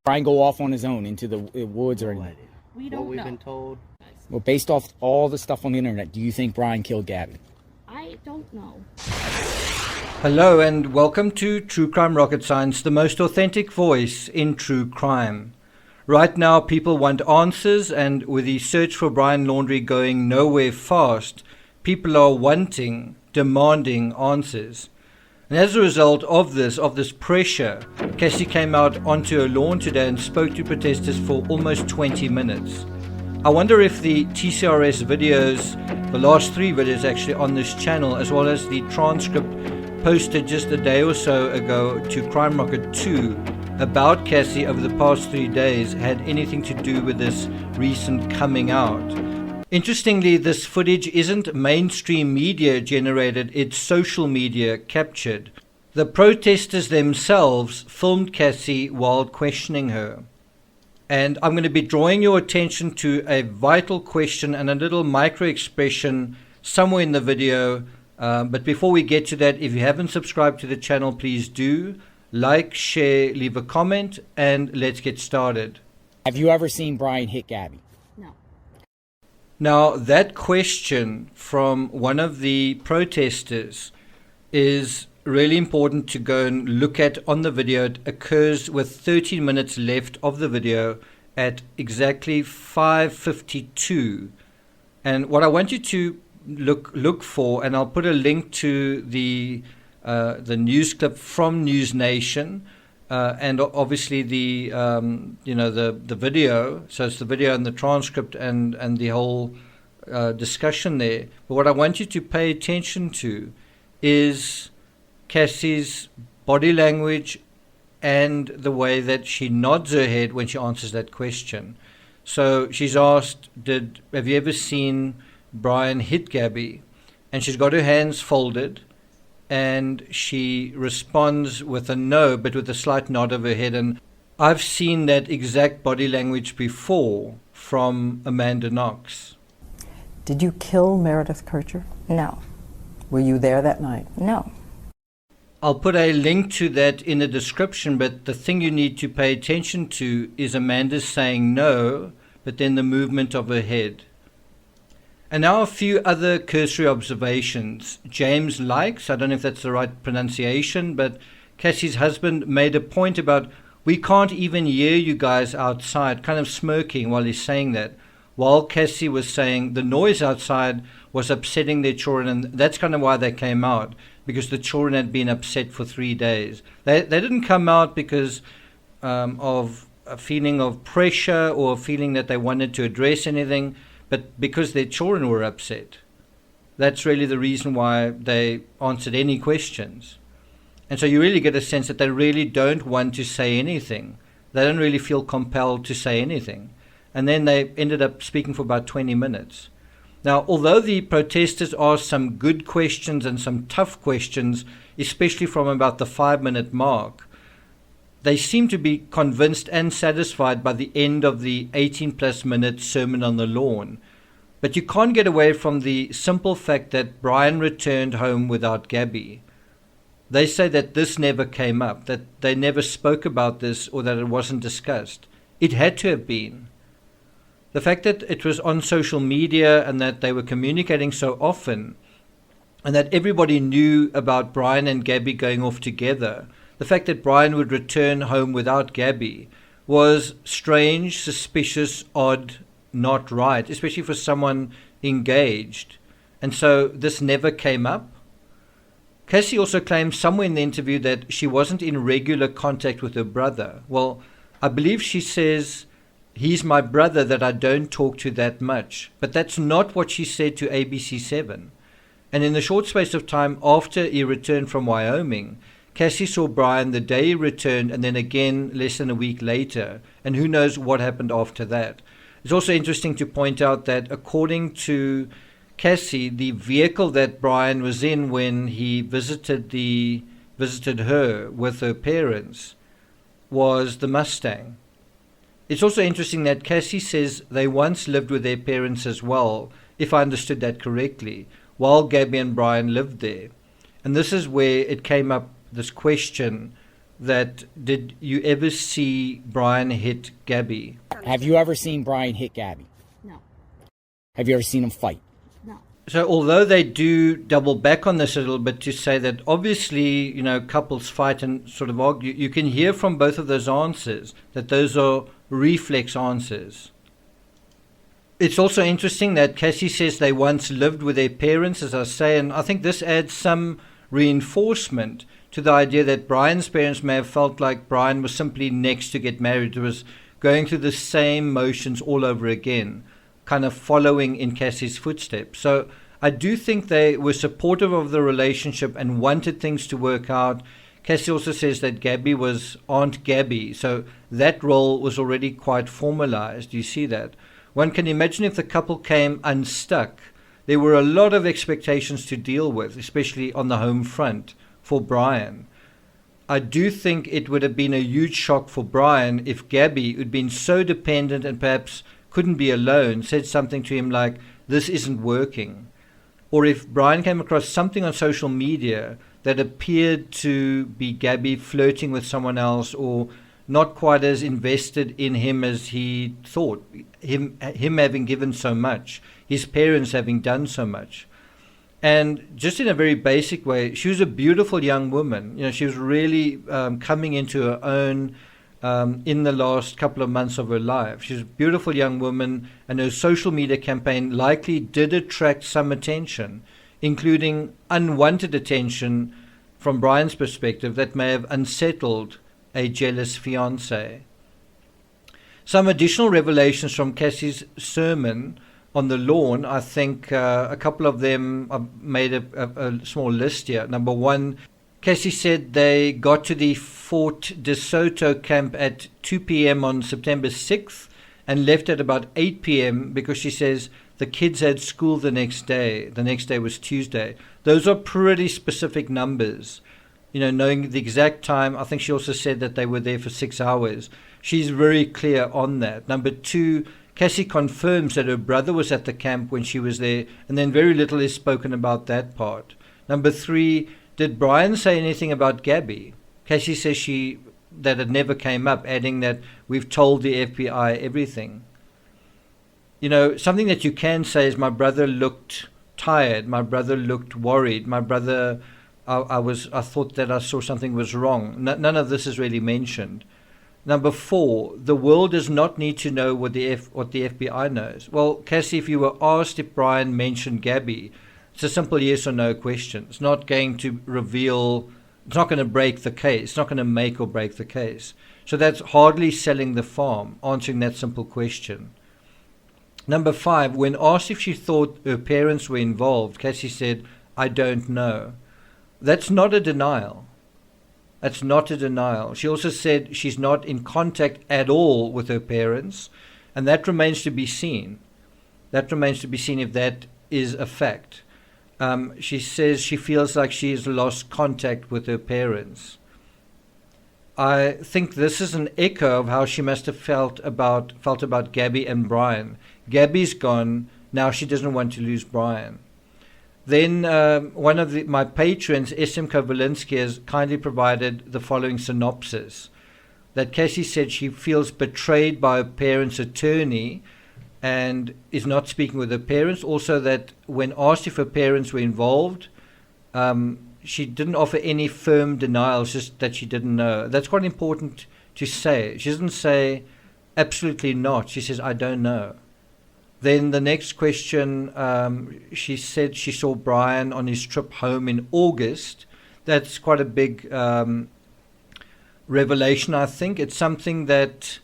Brian go off on his own into the woods or anything? We don't know. What we've been told. Well, based off all the stuff on the internet, do you think Brian killed Gabby? I don't know. Hello and welcome to True Crime Rocket Science, the most authentic voice in true crime. Right now, people want answers, and with the search for Diane Laundrie going nowhere fast, people are wanting, demanding answers. And as a result of this pressure, Cassie came out onto her lawn today and spoke to protesters for almost 20 minutes. I wonder if the TCRS videos, the last 3 videos actually on this channel, as well as the transcript posted just a day or so ago to Crime Rocket 2 about Cassie over the past 3 days, had anything to do with this recent coming out. Interestingly, this footage isn't mainstream media generated, it's social media captured. The protesters themselves filmed Cassie while questioning her. And I'm going to be drawing your attention to a vital question and a little micro expression somewhere in the video. But before we get to that, if you haven't subscribed to the channel, please do. Like, share, leave a comment, and let's get started. Have you ever seen Brian hit Gabby? No. Now, that question from one of the protesters is really important to go and look at on the video. It occurs with 13 minutes left of the video at exactly 5:52. And what I want you to look for, and I'll put a link to the news clip from NewsNation, and obviously the video. So it's the video and the transcript and the whole discussion there. But what I want you to pay attention to is Cassie's body language and the way that she nods her head when she answers that question. So she's asked, have you ever seen Brian hit Gabby? And she's got her hands folded, and she responds with a no, but with a slight nod of her head. And I've seen that exact body language before from Amanda Knox. Did you kill Meredith Kircher? No. Were you there that night? No. I'll put a link to that in the description, but the thing you need to pay attention to is Amanda saying no, but then the movement of her head. And now a few other cursory observations. James Likes, I don't know if that's the right pronunciation, but Cassie's husband made a point about, we can't even hear you guys outside, kind of smirking while he's saying that, while Cassie was saying the noise outside was upsetting their children, and that's kind of why they came out, because the children had been upset for 3 days. They didn't come out because of a feeling of pressure or a feeling that they wanted to address anything, but because their children were upset. That's really the reason why they answered any questions. And so you really get a sense that they really don't want to say anything. They don't really feel compelled to say anything. And then they ended up speaking for about 20 minutes. Now, although the protesters asked some good questions and some tough questions, especially from about the 5-minute mark, they seem to be convinced and satisfied by the end of the 18-plus minute sermon on the lawn. But you can't get away from the simple fact that Brian returned home without Gabby. They say that this never came up, that they never spoke about this, or that it wasn't discussed. It had to have been. The fact that it was on social media and that they were communicating so often, and that everybody knew about Brian and Gabby going off together, the fact that Brian would return home without Gabby was strange, suspicious, odd, not right, especially for someone engaged. And so this never came up. Cassie also claims somewhere in the interview that she wasn't in regular contact with her brother. Well, I believe she says, he's my brother that I don't talk to that much. But that's not what she said to ABC7. And in the short space of time after he returned from Wyoming, Cassie saw Brian the day he returned, and then again less than a week later. And who knows what happened after that. It's also interesting to point out that according to Cassie, the vehicle that Brian was in when he visited her with her parents was the Mustang. It's also interesting that Cassie says they once lived with their parents as well, if I understood that correctly, while Gabby and Brian lived there. And this is where it came up, this question that did you ever see Brian hit Gabby? Have you ever seen Brian hit Gabby? No. Have you ever seen him fight? No. So although they do double back on this a little bit to say that obviously, couples fight and sort of argue, you can hear from both of those answers that those are reflex answers. It's also interesting that Cassie says they once lived with their parents, as I say, and I think this adds some reinforcement to the idea that Brian's parents may have felt like Brian was simply next to get married. It was going through the same motions all over again, kind of following in Cassie's footsteps. So I do think they were supportive of the relationship and wanted things to work out. Cassie also says that Gabby was Aunt Gabby, so that role was already quite formalized. You see that? One can imagine if the couple came unstuck, there were a lot of expectations to deal with, especially on the home front for Brian. I do think it would have been a huge shock for Brian if Gabby, who'd been so dependent and perhaps couldn't be alone, said something to him like, "This isn't working." Or if Brian came across something on social media that appeared to be Gabby flirting with someone else or not quite as invested in him as he thought, him having given so much, his parents having done so much. And just in a very basic way, she was a beautiful young woman. She was really coming into her own in the last couple of months of her life. She's a beautiful young woman, and her social media campaign likely did attract some attention, including unwanted attention from Brian's perspective that may have unsettled a jealous fiancé. Some additional revelations from Cassie's sermon on the lawn, I think a couple of them, I've made a small list here. Number one, Cassie said they got to the Fort De Soto camp at 2 p.m. on September 6th and left at about 8 p.m. because she says the kids had school the next day. The next day was Tuesday. Those are pretty specific numbers. Knowing the exact time, I think she also said that they were there for 6 hours. She's very clear on that. Number two, Cassie confirms that her brother was at the camp when she was there, and then very little is spoken about that part. Number three, did Brian say anything about Gabby? Cassie says that it never came up, adding that we've told the FBI everything. Something that you can say is my brother looked tired, my brother looked worried, my brother, I thought that I saw something was wrong. None of this is really mentioned. Number four, the world does not need to know what the FBI knows. Well, Cassie, if you were asked if Brian mentioned Gabby, it's a simple yes or no question. It's not going to reveal, it's not going to break the case. It's not going to make or break the case. So that's hardly selling the farm, answering that simple question. Number five, when asked if she thought her parents were involved, Cassie said, "I don't know." That's not a denial. That's not a denial. She also said she's not in contact at all with her parents, and that remains to be seen. That remains to be seen if that is a fact. She says she feels like she has lost contact with her parents. I think this is an echo of how she must have felt about Gabby and Brian. Gabby's gone, now she doesn't want to lose Brian. Then one of my patrons, SM Kovalinsky, has kindly provided the following synopsis. That Cassie said she feels betrayed by her parents' attorney and is not speaking with her parents. Also that when asked if her parents were involved, she didn't offer any firm denials, just that she didn't know. That's quite important to say. She doesn't say absolutely not. She says, "I don't know." Then the next question, she said she saw Brian on his trip home in August. That's quite a big revelation, I think. It's something that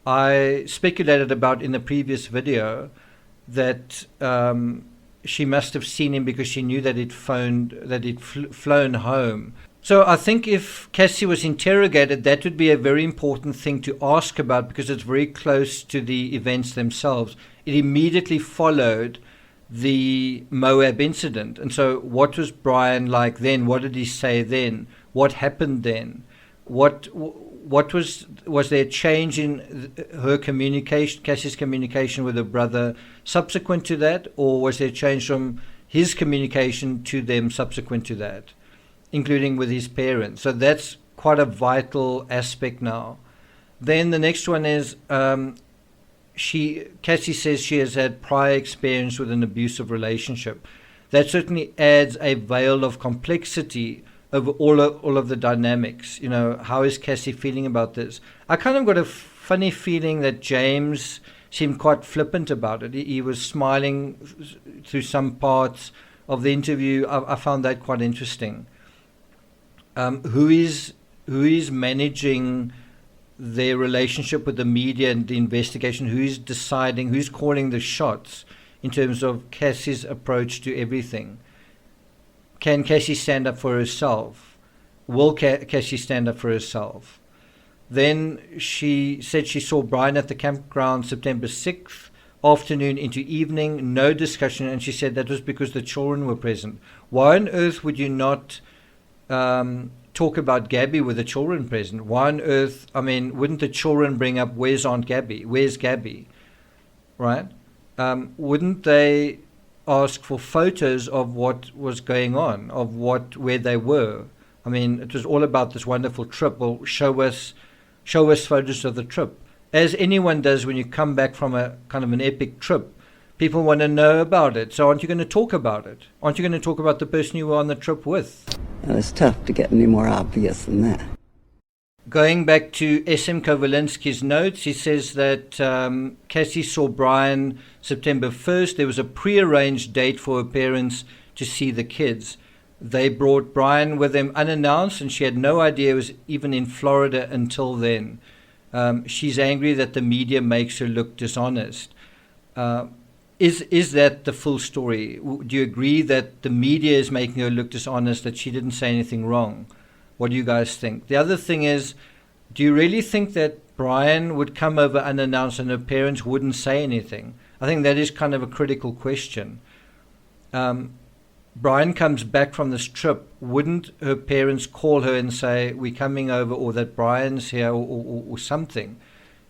I speculated about in the previous video, that she must have seen him because she knew that he'd flown home. So I think if Cassie was interrogated, that would be a very important thing to ask about because it's very close to the events themselves. It immediately followed the Moab incident. And so what was Brian like then? What did he say then? What happened then? What was there a change in her communication, Cassie's communication with her brother subsequent to that? Or was there a change from his communication to them subsequent to that, including with his parents? So that's quite a vital aspect now. Then the next one is Cassie says she has had prior experience with an abusive relationship. That certainly adds a veil of complexity over all of the dynamics. You know, how is Cassie feeling about this? I kind of got a funny feeling that James seemed quite flippant about it. He was smiling through some parts of the interview. I found that quite interesting. Who is managing their relationship with the media and the investigation? Who's deciding, who's calling the shots in terms of Cassie's approach to everything? Can Cassie stand up for herself? Will Cassie stand up for herself? Then she said she saw Brian at the campground September 6th, afternoon into evening, no discussion, and she said that was because the children were present. Why on earth would you not talk about Gabby with the children present? Why on earth, I mean, wouldn't the children bring up, where's Aunt Gabby? Where's Gabby? Right? Wouldn't they ask for photos of what was going on, of where they were? I mean, it was all about this wonderful trip. Well, show us photos of the trip. As anyone does when you come back from a kind of an epic trip, people want to know about it. So aren't you going to talk about it? Aren't you going to talk about the person you were on the trip with? Well, it's tough to get any more obvious than that. Going back to S.M. Kowalinsky's notes, he says that Cassie saw Brian September 1st. There was a prearranged date for her parents to see the kids. They brought Brian with them unannounced, and she had no idea he was even in Florida until then. She's angry that the media makes her look dishonest. Is that the full story? Do you agree that the media is making her look dishonest, that she didn't say anything wrong? What do you guys think? The other thing is, do you really think that Brian would come over unannounced and her parents wouldn't say anything? I think that is kind of a critical question. Brian comes back from this trip. Wouldn't her parents call her and say, we're coming over, or that Brian's here, or something?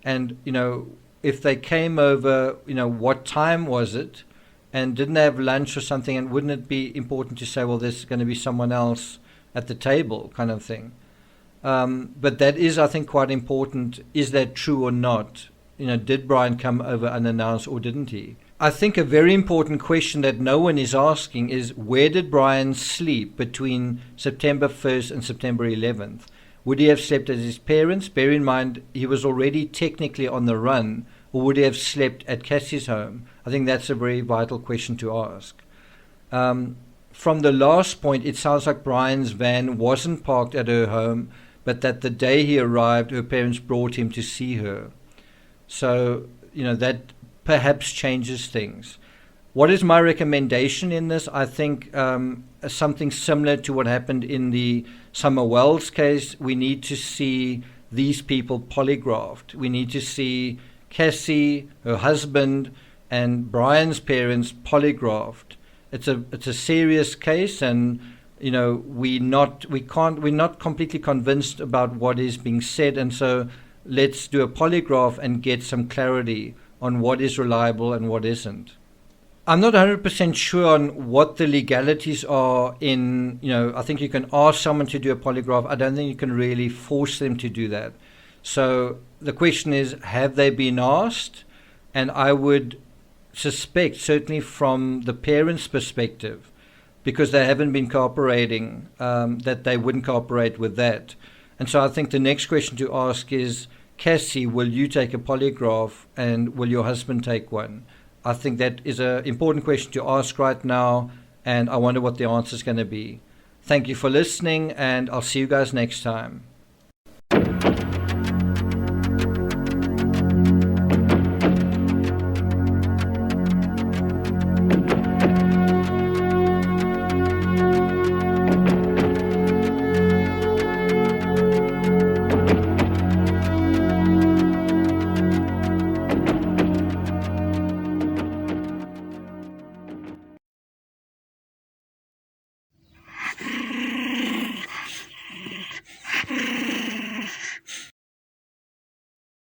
And, you know, if they came over, you know, what time was it? And didn't they have lunch or something? And wouldn't it be important to say, well, there's going to be someone else at the table, kind of thing? But that is, I think, quite important. Is that true or not? You know, did Brian come over unannounced or didn't he? I think a very important question that no one is asking is, where did Brian sleep between September 1st and September 11th? Would he have slept at his parents'? Bear in mind, he was already technically on the run. Or would he have slept at Cassie's home? I think that's a very vital question to ask. From the last point, it sounds like Brian's van wasn't parked at her home, but that the day he arrived, her parents brought him to see her. So, you know, that perhaps changes things. What is my recommendation in this? I think something similar to what happened in the Summer Wells case. We need to see these people polygraphed. We need to see Cassie, her husband, and Brian's parents polygraphed. It's a serious case, and you know we're not completely convinced about what is being said, and so let's do a polygraph and get some clarity on what is reliable and what isn't. I'm not 100% sure on what the legalities are in, you know, I think you can ask someone to do a polygraph. I don't think you can really force them to do that. So the question is, have they been asked? And I would suspect, certainly from the parents' perspective, because they haven't been cooperating, that they wouldn't cooperate with that. And so I think the next question to ask is, Cassie, will you take a polygraph and will your husband take one? I think that is an important question to ask right now, and I wonder what the answer is going to be. Thank you for listening, and I'll see you guys next time.